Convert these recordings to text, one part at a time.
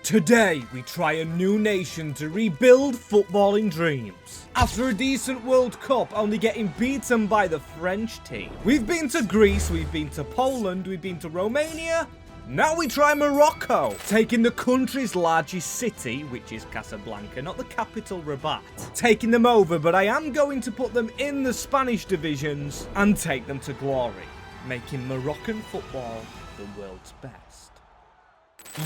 Today, we try a new nation to rebuild footballing dreams. After a decent World Cup only getting beaten by the French team. We've been to Greece, we've been to Poland, we've been to Romania. Now we try Morocco, taking the country's largest city, which is Casablanca, not the capital Rabat. Taking them over, but I am going to put them in the Spanish divisions and take them to glory, making Moroccan football the world's best.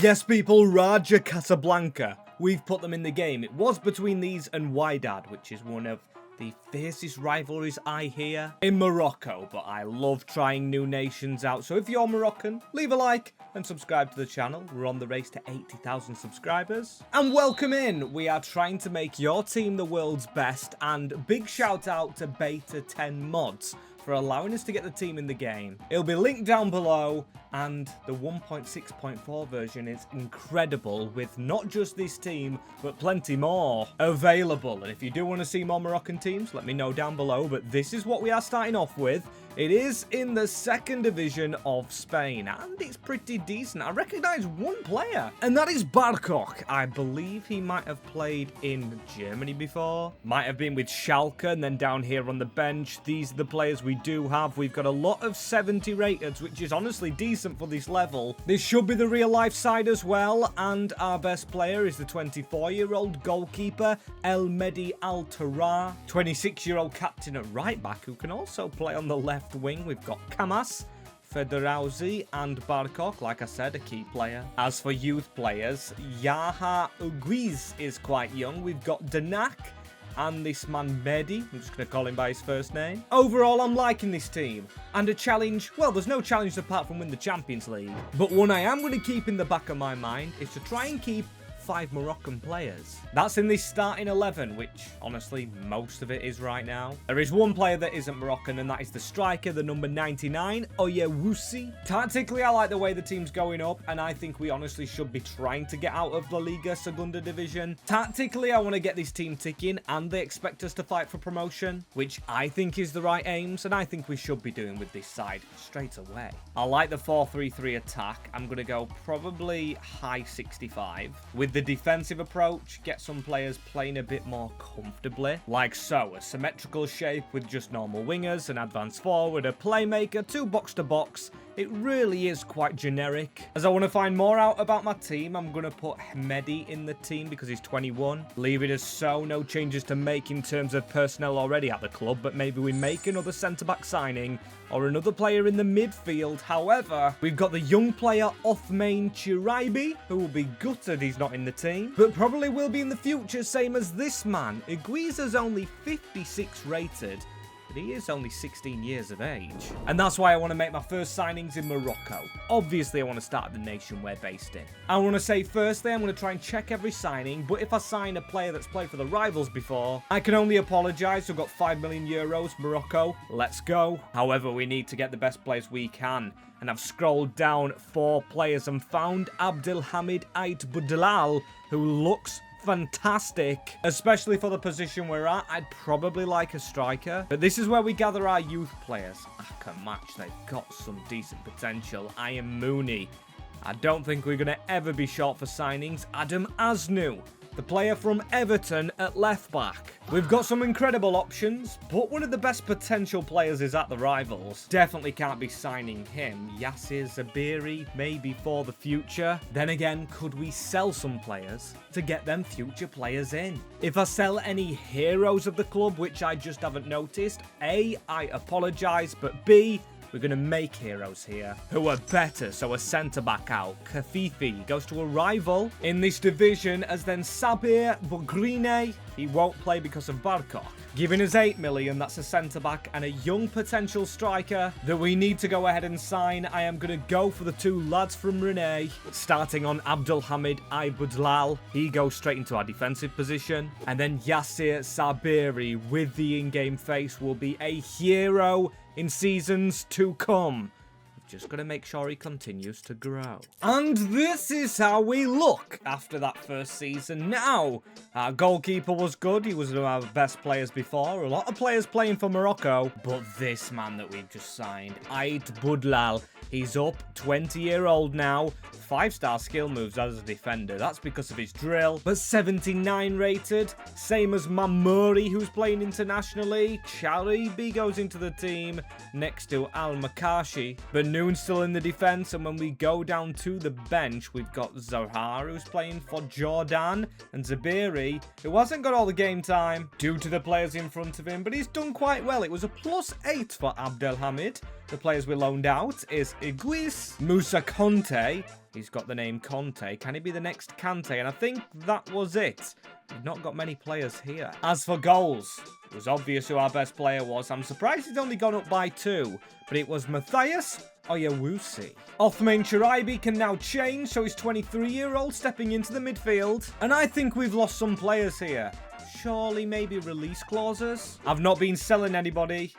Yes, people, Raja Casablanca. We've put them in the game. It was between these and Wydad, which is one of the fiercest rivalries I hear in Morocco, but I love trying new nations out. So if you're Moroccan, leave a like and subscribe to the channel. We're on the race to 80,000 subscribers. And welcome in. We are trying to make your team the world's best, and big shout out to BETA10 Mods for allowing us to get the team in the game. It'll be linked down below, and the 1.6.4 version is incredible with not just this team, but plenty more available. And if you do want to see more Moroccan teams, let me know down below, but this is what we are starting off with. It is in the second division of Spain, and it's pretty decent. I recognize one player, and that is Barkok. I believe he might have played in Germany before. Might have been with Schalke, and then down here on the bench, these are the players we do have. We've got a lot of 70 rated, which is honestly decent for this level. This should be the real life side as well, and our best player is the 24-year-old goalkeeper, El Mehdi Al-Tarah, 26-year-old captain at right back, who can also play on the left wing. We've got Kamas, Federauzi, and Barkok, like I said, a key player. As for youth players, Yaha Uguiz is quite young. We've got Danak and this man Mehdi. I'm just going to call him by his first name. Overall, I'm liking this team. And a challenge, well, there's no challenge apart from win the Champions League. But one I am going to keep in the back of my mind is to try and keep 5 Moroccan players. That's in this starting 11, which honestly most of it is right now. There is one player that isn't Moroccan, and that is the striker, the number 99, Oyewusi. Tactically, I like the way the team's going up, and I think we honestly should be trying to get out of La Liga Segunda Division. Tactically, I want to get this team ticking, and they expect us to fight for promotion, which I think is the right aims, and I think we should be doing with this side straight away. I like the 4-3-3 attack. I'm going to go probably high 65 with the defensive approach, get some players playing a bit more comfortably, like so. A symmetrical shape with just normal wingers, an advanced forward, a playmaker, 2 box-to-box. It really is quite generic. As I want to find more out about my team, I'm going to put Mehdi in the team because he's 21. Leave it as so, no changes to make in terms of personnel already at the club, but maybe we make another centre-back signing or another player in the midfield. However, we've got the young player Othmane Chiraibi, who will be gutted he's not in the team, but probably will be in the future, same as this man. Iguiza's only 56 rated. He is only 16 years of age. And that's why I want to make my first signings in Morocco. Obviously, I want to start at the nation we're based in. I want to say firstly, I'm going to try and check every signing, but if I sign a player that's played for the rivals before, I can only apologise. We've got 5 million euros, Morocco. Let's go. However, we need to get the best players we can. And I've scrolled down 4 players and found Abdelhamid Ait Boudlal, who looks fantastic, especially for the position we're at. I'd probably like a striker, but this is where we gather our youth players. Aka match, they've got some decent potential. I am Mooney. I don't think we're going to ever be short for signings. Adam Asnu, the player from Everton at left back. We've got some incredible options, but one of the best potential players is at the rivals. Definitely can't be signing him. Yassir Zabiri, maybe for the future. Then again, could we sell some players to get them future players in? If I sell any heroes of the club, which I just haven't noticed, A, I apologise, but B, we're going to make heroes here who are better. So a centre-back out. Kafifi goes to a rival in this division, as then Sabir Bogrine. He won't play because of Barkok. Giving us 8 million, that's a centre-back and a young potential striker that we need to go ahead and sign. I am going to go for the 2 lads from Rennes, starting on Abdelhamid Boudlal. He goes straight into our defensive position. And then Yassir Sabiri with the in-game face will be a hero in seasons to come. just got to make sure he continues to grow. And this is how we look after that first season. Now, our goalkeeper was good. He was one of our best players before. A lot of players playing for Morocco. But this man that we've just signed, Ait Boudlal, he's up, 20-year-old now. 5-star skill moves as a defender. That's because of his drill. But 79 rated. Same as Mamuri, who's playing internationally. Charibi goes into the team next to Al-Makashi. Benoon's still in the defense. And when we go down to the bench, we've got Zohar, who's playing for Jordan. And Zabiri, who hasn't got all the game time due to the players in front of him. But he's done quite well. It was a +8 for Abdelhamid. The players we loaned out is Iguis, Musa Conte. He's got the name Conte. Can he be the next Kante? And I think that was it. We've not got many players here. As for goals, it was obvious who our best player was. I'm surprised he's only gone up by 2. But it was Matthias Oyawusi. Othman Charibi can now change, so he's 23-year-old stepping into the midfield. And I think we've lost some players here. Surely maybe release clauses? I've not been selling anybody.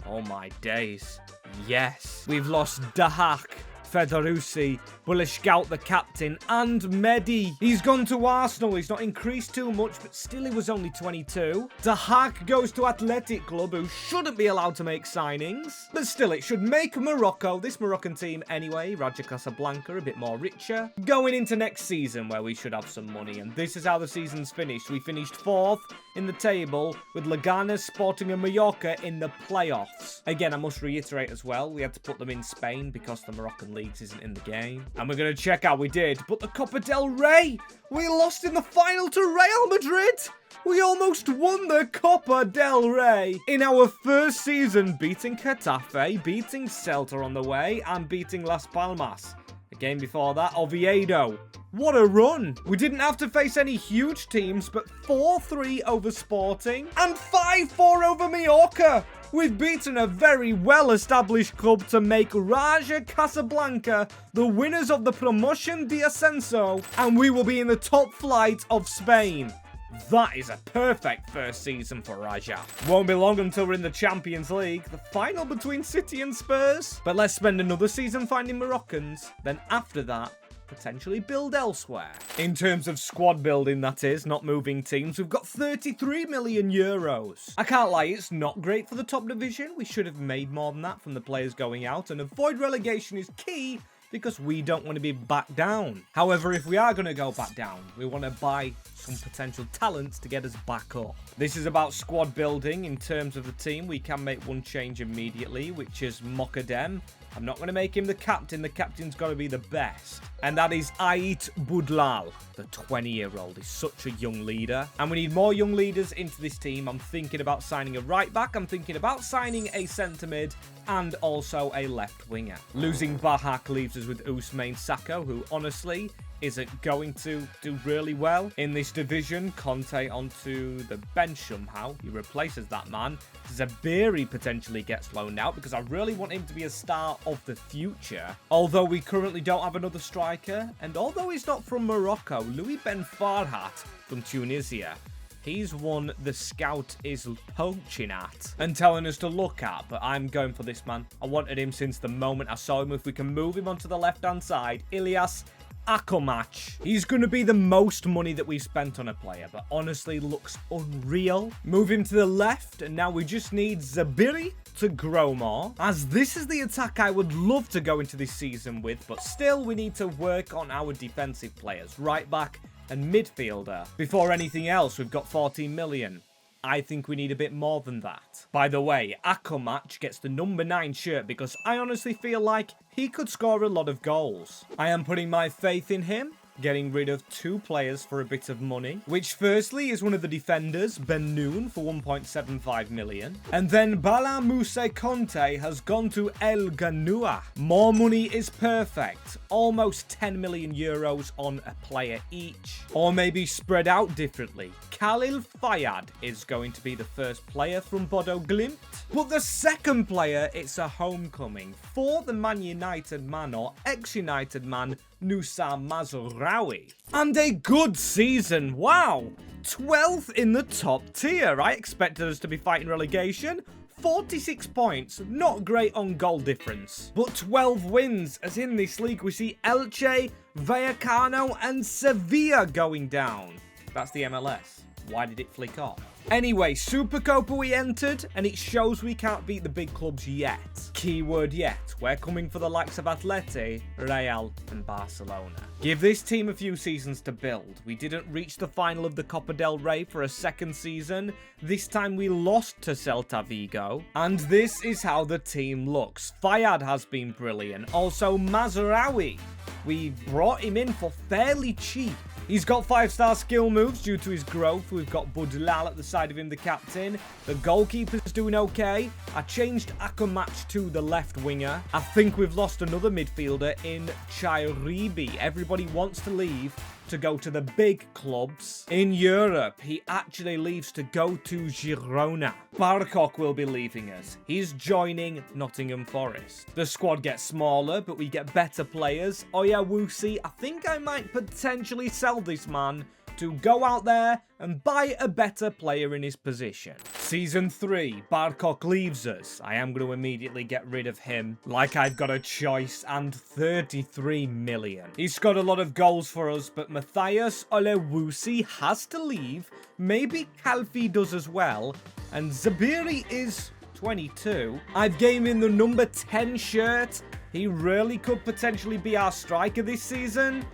Oh my days. Yes. We've lost Dahak, Fedorusi, Bulishgout the captain, and Mehdi. He's gone to Arsenal. He's not increased too much, but still he was only 22. Dahak goes to Athletic Club, who shouldn't be allowed to make signings. But still, it should make Morocco, this Moroccan team anyway, Raja Casablanca, a bit more richer. Going into next season, where we should have some money. And this is how the season's finished. We finished 4th in the table, with Leganes, Sporting and Mallorca in the playoffs. Again, I must reiterate as well, we had to put them in Spain because the Moroccan leagues isn't in the game. And we're going to check how we did. But the Copa del Rey, we lost in the final to Real Madrid. We almost won the Copa del Rey in our first season, beating Getafe, beating Celta on the way, and beating Las Palmas. The game before that, Oviedo. What a run! We didn't have to face any huge teams, but 4-3 over Sporting and 5-4 over Mallorca. We've beaten a very well-established club to make Raja Casablanca the winners of the Promotion de Ascenso, and we will be in the top flight of Spain. That is a perfect first season for Raja. Won't be long until we're in the Champions League, the final between City and Spurs. But let's spend another season finding Moroccans, then after that, potentially build elsewhere. In terms of squad building, that is, not moving teams, we've got 33 million euros. I can't lie, it's not great for the top division. We should have made more than that from the players going out, and avoid relegation is key because we don't want to be back down. However, if we are going to go back down, we want to buy some potential talents to get us back up. This is about squad building. In terms of the team, we can make one change immediately, which is Mokadem. I'm not going to make him the captain. The captain's got to be the best. And that is Ait Boudlal, the 20-year-old. He's such a young leader. And we need more young leaders into this team. I'm thinking about signing a right back. I'm thinking about signing a centre mid and also a left winger. Losing Bahak leaves us with Ousmane Sako, who honestly isn't going to do really well in this division. Conte onto the bench somehow. He replaces that man. Zabiri potentially gets loaned out because I really want him to be a star of the future. Although we currently don't have another striker, and although he's not from Morocco, Louis Ben Farhat from Tunisia, he's one the scout is poaching at and telling us to look at, but I'm going for this man. I wanted him since the moment I saw him. If we can move him onto the left-hand side, Ilyas Akomac. He's going to be the most money that we've spent on a player, but honestly looks unreal. Move him to the left, and now we just need Zabiri to grow more, as this is the attack I would love to go into this season with, but still we need to work on our defensive players, right back and midfielder. Before anything else, we've got 14 million. I think we need a bit more than that. By the way, Akomac gets the number 9 shirt because I honestly feel like he could score a lot of goals. I am putting my faith in him, getting rid of 2 players for a bit of money, which firstly is one of the defenders, Benoon, for 1.75 million. And then Bala Mousse Conte has gone to El Ganoua. More money is perfect. Almost 10 million euros on a player each. Or maybe spread out differently. Khalil Fayad is going to be the first player from Bodo Glimt. But the second player, it's a homecoming for the Man United man or ex-United man, Nusa Mazraoui. And a good season, wow! 12th in the top tier. I expected us to be fighting relegation. 46 points, not great on goal difference. But 12 wins, as in this league we see Elche, Vallecano and Sevilla going down. That's the MLS. Why did it flick off? Anyway, Supercopa we entered, and it shows we can't beat the big clubs yet. Keyword yet. We're coming for the likes of Atleti, Real, and Barcelona. Give this team a few seasons to build. We didn't reach the final of the Copa del Rey for a second season. This time we lost to Celta Vigo. And this is how the team looks. Fayad has been brilliant. Also, Mazraoui. We brought him in for fairly cheap. He's got 5-star skill moves due to his growth. We've got Budlal at the side of him, the captain. The goalkeeper's doing okay. I changed Akamatch to the left winger. I think we've lost another midfielder in Chairibi. Everybody wants to leave to go to the big clubs. In Europe, he actually leaves to go to Girona. Barkok will be leaving us. He's joining Nottingham Forest. The squad gets smaller, but we get better players. Oyawusi, I think I might potentially sell this man to go out there and buy a better player in his position. Season 3, Barkok leaves us. I am going to immediately get rid of him, like I've got a choice, and 33 million. He scored a lot of goals for us, but Matthias Olewusi has to leave. Maybe Kalfi does as well, and Zabiri is 22. I've gave him the number 10 shirt. He really could potentially be our striker this season.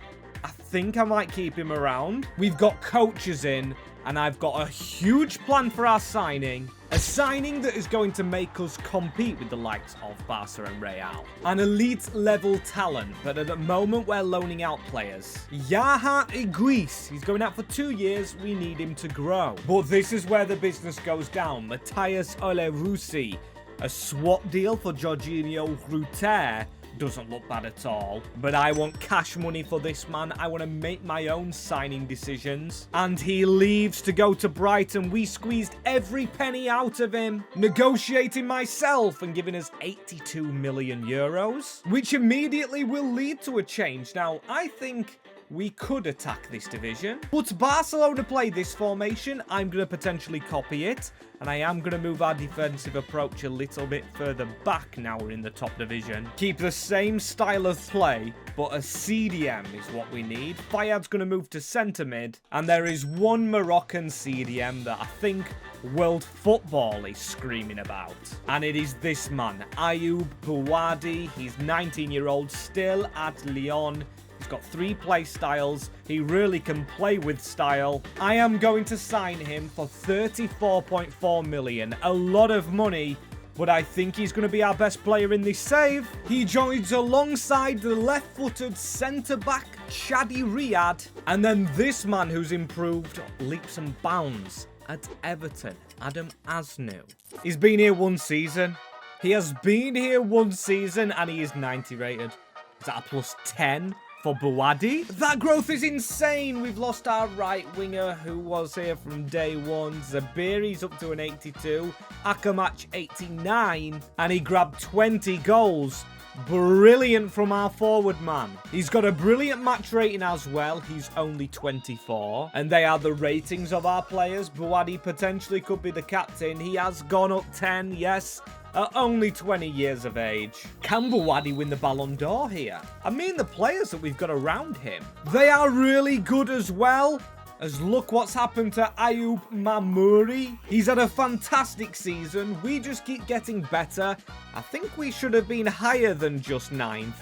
I think I might keep him around. We've got coaches in, and I've got a huge plan for our signing. A signing that is going to make us compete with the likes of Barca and Real. An elite level talent, but at the moment we're loaning out players. Yaha Iguis, he's going out for 2 years, we need him to grow. But this is where the business goes down. Matthias Olerusi, a swap deal for Jorginho Ruter. Doesn't look bad at all, but I want cash money for this man. I want to make my own signing decisions. And he leaves to go to Brighton. We squeezed every penny out of him, negotiating myself and giving us 82 million euros, which immediately will lead to a change. Now, I think we could attack this division, but Barcelona play this formation. I'm going to potentially copy it, and I am going to move our defensive approach a little bit further back now we're in the top division. Keep the same style of play, but a CDM is what we need. Fayad's going to move to centre mid, and there is one Moroccan CDM that I think world football is screaming about, and it is this man, Ayoub Bouadi. He's 19-year-old, still at Lyon. He's got 3 play styles. He really can play with style. I am going to sign him for 34.4 million. A lot of money, but I think he's going to be our best player in this save. He joins alongside the left-footed centre-back Shadi Riyad. And then this man who's improved leaps and bounds at Everton, Adam Asnu. He's been here 1 season. He has been here 1 season and he is 90 rated. Is that a plus 10? For Bouadi? That growth is insane. We've lost our right winger who was here from day 1. Zabiri's up to an 82. Akamatch 89. And he grabbed 20 goals. Brilliant from our forward man. He's got a brilliant match rating as well. He's only 24. And they are the ratings of our players. Bouadi potentially could be the captain. He has gone up 10, yes. At only 20 years of age. Can Bouadi win the Ballon d'Or here? I mean the players that we've got around him. They are really good as well. As look what's happened to Ayoub Mamouri. He's had a fantastic season. We just keep getting better. I think we should have been higher than just 9th.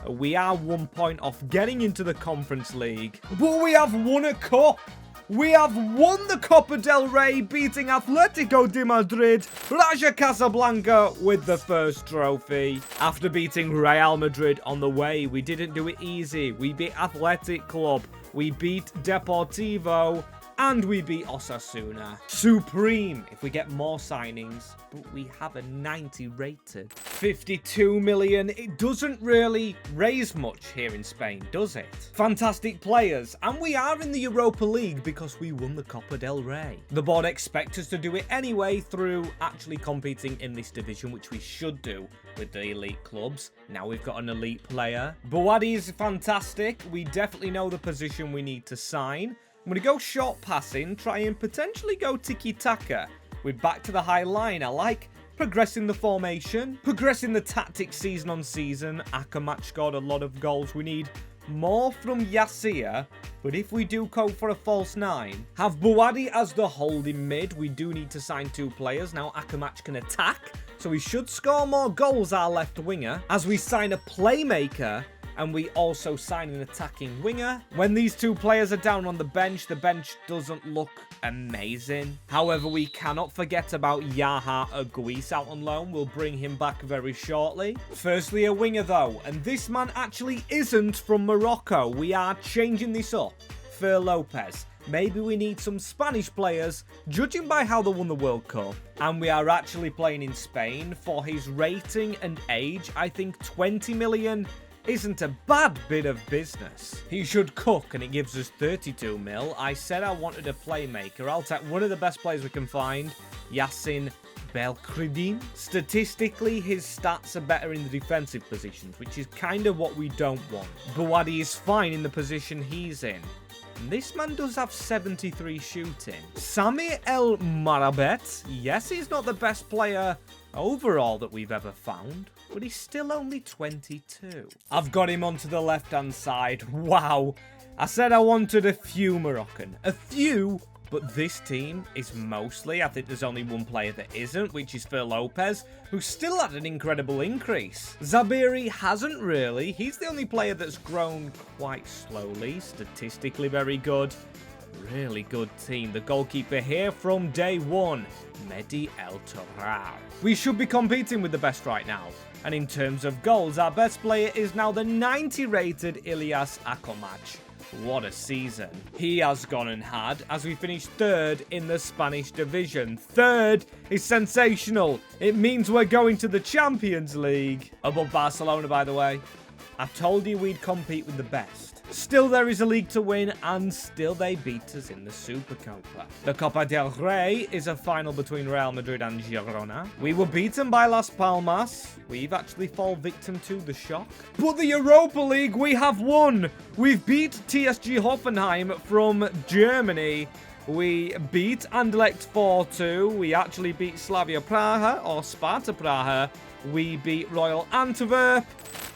We are 1 point off getting into the Conference League. But we have won a cup. We have won the Copa del Rey, beating Atletico de Madrid, Raja Casablanca with the first trophy. After beating Real Madrid on the way, we didn't do it easy. We beat Athletic Club, we beat Deportivo, and we beat Osasuna. Supreme if we get more signings, but we have a 90 rated. 52 million, it doesn't really raise much here in Spain, does it? Fantastic players, and we are in the Europa League because we won the Copa del Rey. The board expect us to do it anyway through actually competing in this division, which we should do with the elite clubs. Now we've got an elite player. Bouadi is fantastic. We definitely know the position we need to sign. I'm going to go short passing, try and potentially go tiki-taka with back to the high line. I like progressing the formation, progressing the tactics season on season. Akamatch scored a lot of goals. We need more from Yassir, but if we do go for a false 9, have Bouadi as the holding mid. We do need to sign 2 players. Now Akamatch can attack, so we should score more goals, our left winger, as we sign a playmaker and we also sign an attacking winger. When these 2 players are down on the bench doesn't look amazing. However, we cannot forget about Yaha Aguis out on loan. We'll bring him back very shortly. Firstly, a winger though, and this man actually isn't from Morocco. We are changing this up. Fer Lopez. Maybe we need some Spanish players, judging by how they won the World Cup. And we are actually playing in Spain. For his rating and age, I think 20 million isn't a bad bit of business. He should cook, and it gives us 32 mil. I said I wanted a playmaker. I'll take one of the best players we can find, Yassin Belkridin. Statistically, his stats are better in the defensive positions, which is kind of what we don't want. Bouadi is fine in the position he's in. And this man does have 73 shooting. Sami El Marabet, yes, he's not the best player overall that we've ever found, but he's still only 22. I've got him onto the left-hand side. Wow. I said I wanted a few Moroccan. A few, but this team is mostly, I think there's only one player that isn't, which is Fer Lopez, who still had an incredible increase. Zabiri hasn't really. He's the only player that's grown quite slowly. Statistically very good. Really good team. The goalkeeper here from day one, Mehdi El Torral. We should be competing with the best right now. And in terms of goals, our best player is now the 90 rated Ilyas Akamatch. What a season he has gone and had, as we finished 3rd in the Spanish division. 3rd is sensational. It means we're going to the Champions League. Above Barcelona, by the way. I told you we'd compete with the best. Still, there is a league to win, and still they beat us in the Supercopa. The Copa del Rey is a final between Real Madrid and Girona. We were beaten by Las Palmas. We've actually fallen victim to the shock. But the Europa League, we have won. We've beat TSG Hoffenheim from Germany. We beat Anderlecht 4-2. We actually beat Slavia Praha, or Sparta Praha. We beat Royal Antwerp,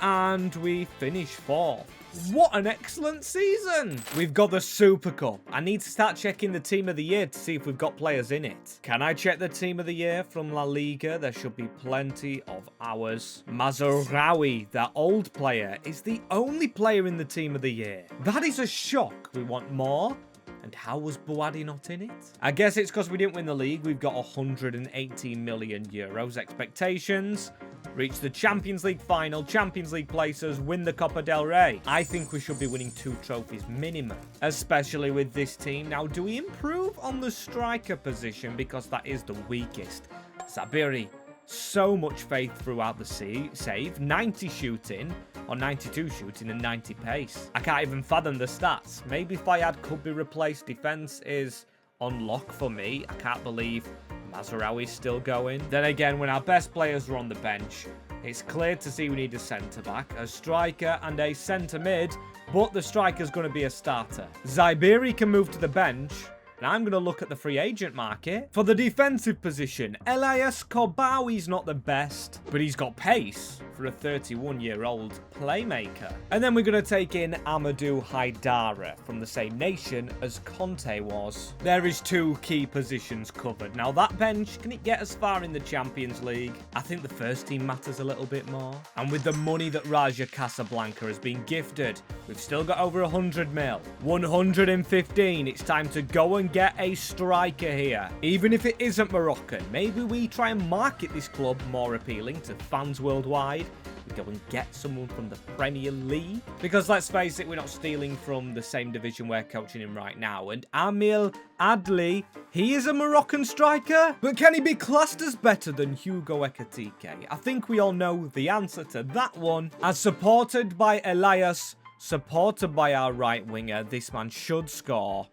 and we finished 4th. What an excellent season! We've got the Super Cup. I need to start checking the Team of the Year to see if we've got players in it. Can I check the Team of the Year from La Liga? There should be plenty of ours. Mazraoui, that old player, is the only player in the Team of the Year. That is a shock. We want more. And how was Bouadi not in it? I guess it's because we didn't win the league. We've got 118 million euros expectations. Reach the Champions League final, Champions League places, win the Copa del Rey. I think we should be winning 2 trophies minimum, especially with this team. Now, do we improve on the striker position? Because that is the weakest. Zabiri, so much faith throughout the save. 90 shooting, or 92 shooting, and 90 pace. I can't even fathom the stats. Maybe Fayad could be replaced. Defense is on lock for me. I can't believe Mazraoui's still going. Then again, when our best players are on the bench, it's clear to see we need a centre-back, a striker, and a centre-mid, but the striker's going to be a starter. Zabiri can move to the bench. Now I'm going to look at the free agent market. For the defensive position, Elias Kobawi's not the best, but he's got pace for a 31-year-old playmaker. And then we're going to take in Amadou Haidara from the same nation as Conte was. There is 2 key positions covered. Now that bench, can it get as far in the Champions League? I think the first team matters a little bit more. And with the money that Raja Casablanca has been gifted, we've still got over 100 mil. 115. It's time to go and get a striker here. Even if it isn't Moroccan, maybe we try and market this club more appealing to fans worldwide. We go and get someone from the Premier League. Because let's face it, we're not stealing from the same division we're coaching in right now. And Amil Adli, he is a Moroccan striker, but can he be classed as better than Hugo Ekitike? I think we all know the answer to that one. As supported by Elias, supported by our right winger, this man should score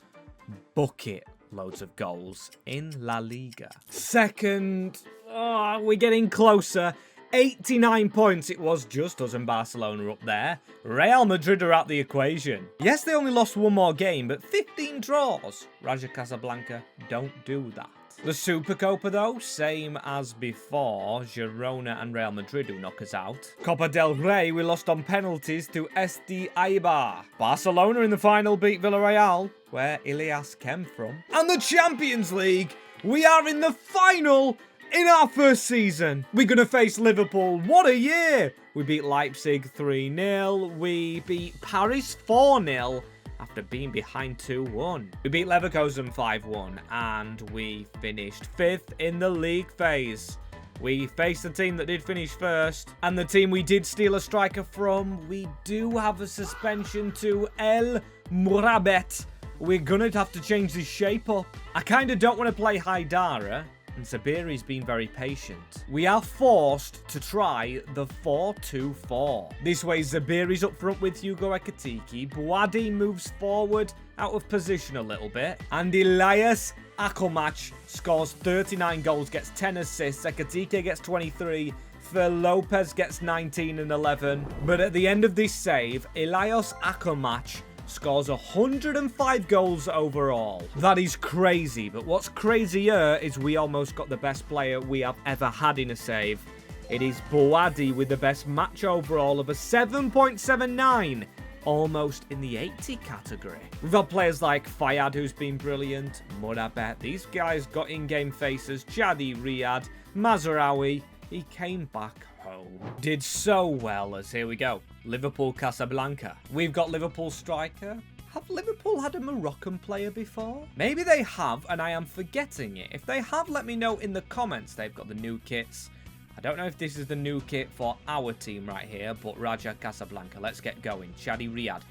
bucket loads of goals in La Liga. Second, we're getting closer. 89 points. It was just us and Barcelona up there. Real Madrid are out the equation. Yes, they only lost 1 more game, but 15 draws. Raja Casablanca don't do that. The Supercopa, though, same as before. Girona and Real Madrid who knock us out. Copa del Rey, we lost on penalties to SD Eibar. Barcelona in the final beat Villarreal, where Ilias came from. And the Champions League, we are in the final in our first season. We're going to face Liverpool. What a year! We beat Leipzig 3-0. We beat Paris 4-0. After being behind 2-1. We beat Leverkusen 5-1 and we finished 5th in the league phase. We faced the team that did finish first and the team we did steal a striker from. We do have a suspension to El Mourabet. We're gonna have to change this shape up. I kind of don't want to play Haidara. And Sabiri's been very patient. We are forced to try the 4-2-4. This way, Zabiri's up front with Hugo Ekitike. Bouadi moves forward, out of position a little bit. And Elias Akomach scores 39 goals, gets 10 assists. Ekitike gets 23. Phil Lopez gets 19 and 11. But at the end of this save, Elias Akomach scores 105 goals overall. That is crazy, but what's crazier is we almost got the best player we have ever had in a save. It is Bouadi with the best match overall of a 7.79, almost in the 80 category. We've got players like Fayad, who's been brilliant, Mourabet. These guys got in-game faces. Chadi Riyad, Mazraoui. He came back home. Did so well as, here we go, Liverpool Casablanca. We've got Liverpool striker. Have Liverpool had a Moroccan player before? Maybe they have and I am forgetting it. If they have, let me know in the comments. They've got the new kits. I don't know if this is the new kit for our team right here, but Raja Casablanca. Let's get going. Chadi Riyad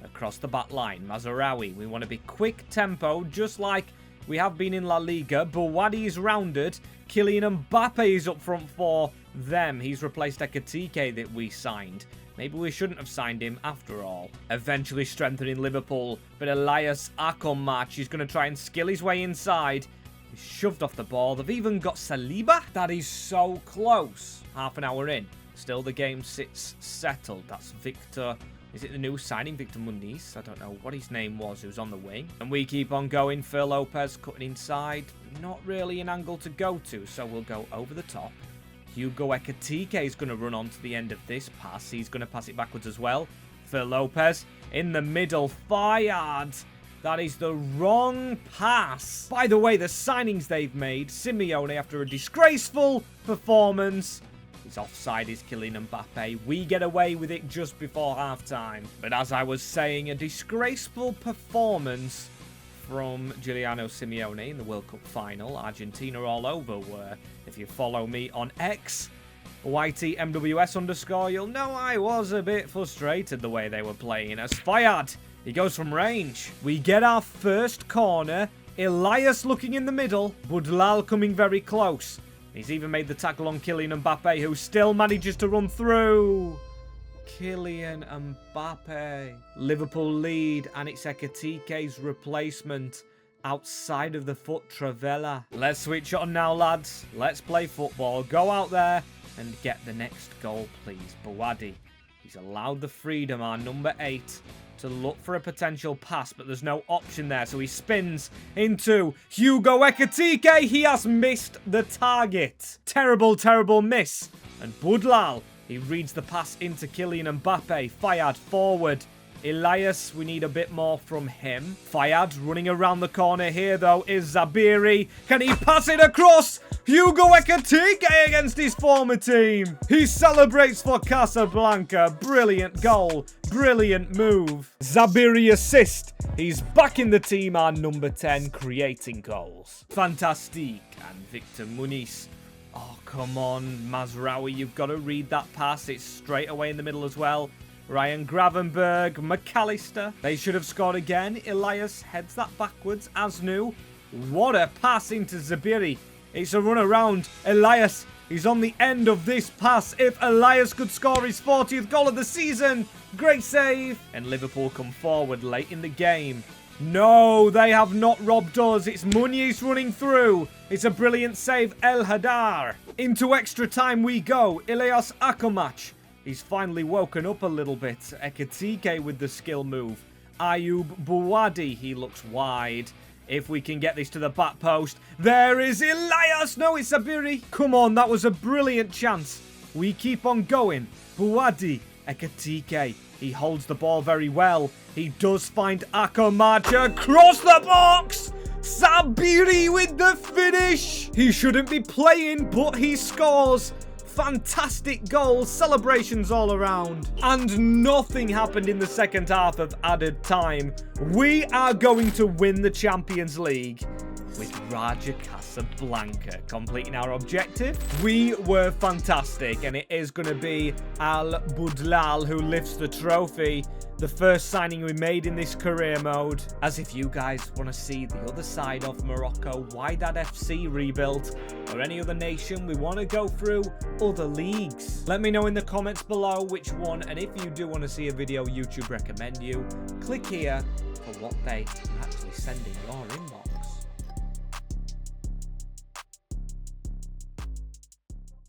across the back line. Mazraoui. We want to be quick tempo, just like we have been in La Liga. Bouadi is rounded. Kylian Mbappe is up front for them. He's replaced Ekitike that we signed. Maybe we shouldn't have signed him after all. Eventually strengthening Liverpool. But Elias Akomach is going to try and skill his way inside. He's shoved off the ball. They've even got Saliba. That is so close. Half an hour in. Still the game sits settled. That's Victor. Is it the new signing, Victor Muniz? I don't know what his name was, who's on the wing. And we keep on going. Phil Lopez cutting inside. Not really an angle to go to, so we'll go over the top. Hugo Ekitike is going to run on to the end of this pass. He's going to pass it backwards as well. Phil Lopez in the middle. Fayad. That is the wrong pass. By the way, the signings they've made. Simeone, after a disgraceful performance. His offside is Kylian Mbappe. We get away with it just before halftime. But as I was saying, a disgraceful performance from Giuliano Simeone in the World Cup final. Argentina all over were. If you follow me on X, YTMWS_, you'll know I was a bit frustrated the way they were playing. As Fayad, he goes from range. We get our first corner. Elias looking in the middle. Boudlal coming very close. He's even made the tackle on Kylian Mbappe, who still manages to run through. Kylian Mbappe. Liverpool lead, and it's Ekitike's replacement outside of the foot Travella. Let's switch on now, lads. Let's play football. Go out there and get the next goal, please. Bouadi. He's allowed the freedom, our number 8, to look for a potential pass, but there's no option there, so he spins into Hugo Ekitike. He has missed the target. Terrible, terrible miss. And Boudlal, he reads the pass into Kylian Mbappe. Fayad forward. Elias, we need a bit more from him. Fayad running around the corner here, though, is Zabiri. Can he pass it across? Hugo Ekitike against his former team. He celebrates for Casablanca. Brilliant goal. Brilliant move. Zabiri assist. He's back in the team, our number 10, creating goals. Fantastique. And Victor Muniz. Oh, come on, Mazraoui. You've got to read that pass. It's straight away in the middle as well. Ryan Gravenberg, McAllister. They should have scored again. Elias heads that backwards, as new. What a pass into Zabiri. It's a run around. Elias, he's on the end of this pass. If Elias could score his 40th goal of the season. Great save. And Liverpool come forward late in the game. No, they have not robbed us. It's Muniz running through. It's a brilliant save. El Hadar. Into extra time we go. Elias Akomach. He's finally woken up a little bit. Ekitike with the skill move. Ayoub Bouadi, he looks wide. If we can get this to the back post. There is Elias. No, it's Sabiri. Come on, that was a brilliant chance. We keep on going. Buadi Ekatike. He holds the ball very well. He does find Akamacha across the box. Sabiri with the finish. He shouldn't be playing, but he scores. Fantastic goals, celebrations all around. And nothing happened in the second half of added time. We are going to win the Champions League with Raja Casablanca completing our objective. We were fantastic, and it is going to be Al Budlal who lifts the trophy. The first signing we made in this career mode. As if you guys want to see the other side of Morocco, why that FC rebuilt, or any other nation we want to go through other leagues. Let me know in the comments below which one, and if you do want to see a video YouTube recommend you, click here for what they actually send in your inbox.